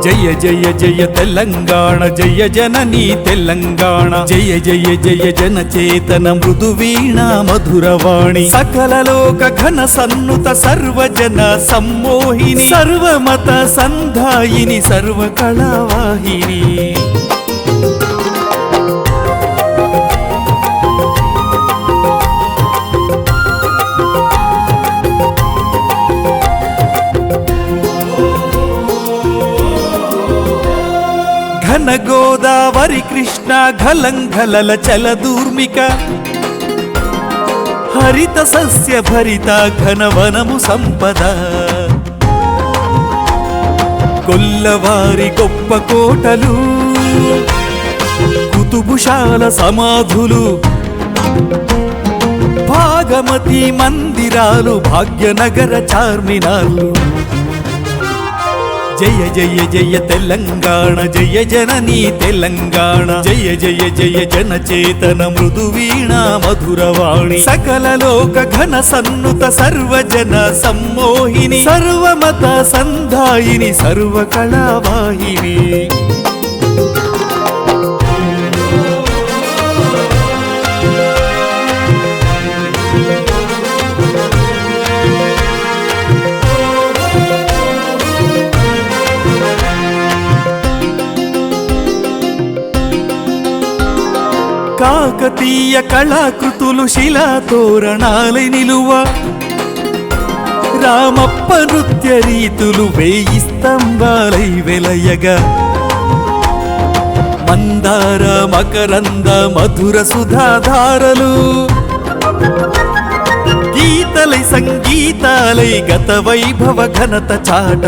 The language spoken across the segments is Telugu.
జయ జయ జయ తెలంగాణ జయ జననీ తెలంగాణ జయ జయ జయ జన చేతన మృదు వీణ మధురవాణి సకల లోక ఘన సన్నుత సర్వజన సమ్మోహిని సర్వమత సంధాయిని సర్వకళావాహిని ఘన గోదావరి కృష్ణ ఘలంఘలల చలదూర్మిక హరిత సస్య భరిత ఘనవనము సంపద కొల్లవారి గొప్ప కోటలు కుతుబుశాల సమాధులు భాగమతి మందిరాలు భాగ్యనగర చార్మినార్లు జయ జయ జయ తెలంగాణ జయ జననీ తెలంగాణ జయ జయ జయ జన చేతన మృదు వీణ మధురవాణి సకల లోక ఘన సన్నుత సర్వజన సమ్మోహిని సర్వమత సంధాయిని సర్వకళావాహిని కాకతీయ కళాకృతులు శిలా తోరణాలై నిలువ రామప్ప నృత్య రీతులు వేయి స్తంభాలై వెలయగా మందార మకరంద మధుర సుధాధారలు గీతలై సంగీతాలై గత వైభవ ఘనత చాట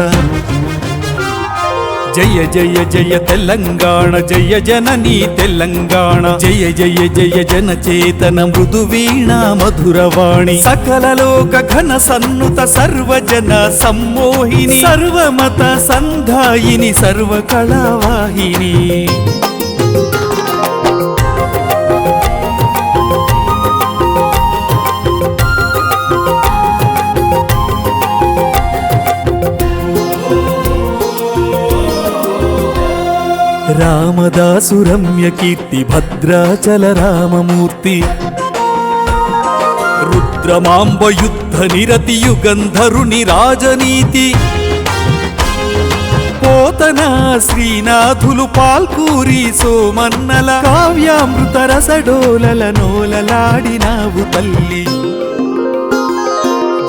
జయ జయ జయ తెలంగాణ జయ జననీ తెలంగాణ జయ జయ జయ జన చేతన మృదు వీణ మధురవాణి సకల లోక ఘన సన్నుత సర్వజన సమ్మోహిని సర్వమత సంధాయిని సర్వకళావాహిని రామదాసు రమ్య కీర్తి భద్రాచల రామమూర్తి రుద్రమాంబ యుద్ధ నిరతి యుగంధరుని రాజనీతి పోతన శ్రీనాథులు పాల్కూరి సోమన్నల కావ్యామృత రసడోలల నోలలాడినావు తల్లి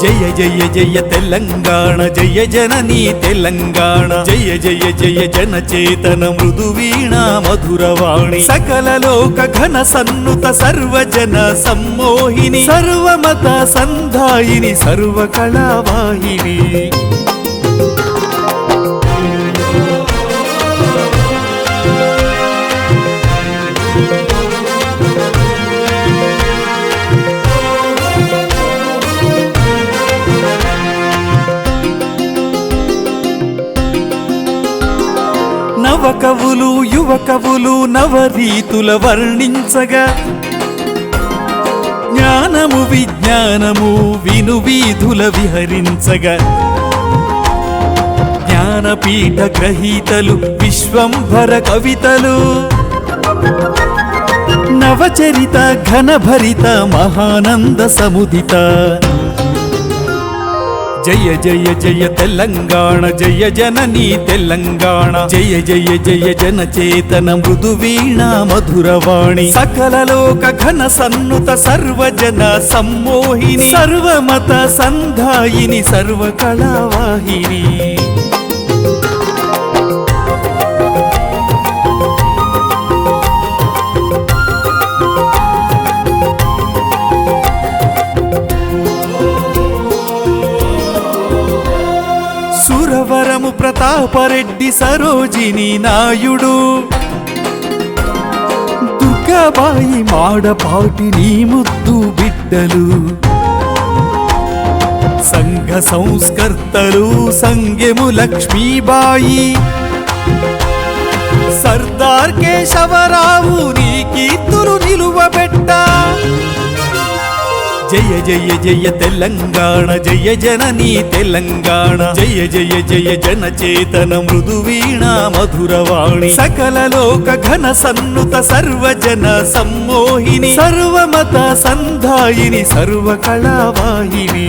జయ జయ జయ తెలంగాణ జయ జననీ తెలంగాణ జయ జయ జయ జన చేతన మృదు వీణ మధురవాణి సకల లోక ఘన సన్నుత సర్వజన సమ్మోహిని సర్వమత సంధాయిని సర్వకళావాహిని నవ కవులు యువ కవులు నవరీతుల వర్ణించగా జ్ఞానము విజ్ఞానము విను వీధుల విహరించగా జ్ఞానపీఠ గ్రహీతలు విశ్వంభర కవితలు నవచరిత ఘనభరిత మహానంద సముదిత జయ జయ జయ తెలంగాణ జయ జననీ తెలంగాణ జయ జయ జయ జన చేతన మృదు వీణ మధురవాణి సకల లోక ఘన సన్నుత సర్వజన సమ్మోహిని సర్వమత సంధాయిని సర్వకళావాహిని సురవరము ప్రతాపరెడ్డి సరోజిని నాయుడు దుర్గాబాయి మాడపాటి నీ ముద్దు బిడ్డలు సంఘ సంస్కర్తలు సంగెము లక్ష్మీబాయి సర్దార్ కేశవరావు నీ కీర్తులు నిలువబెట్ట జయ జయ జయ తెలంగాణ జయ జననీ తెలంగాణ జయ జయ జయ జన చేతన మృదువీణ మధురవాణి సకల లోక ఘన సన్నుత సర్వజన సమ్మోహిని సర్వమత సంధాయిని సర్వ కళావాహిని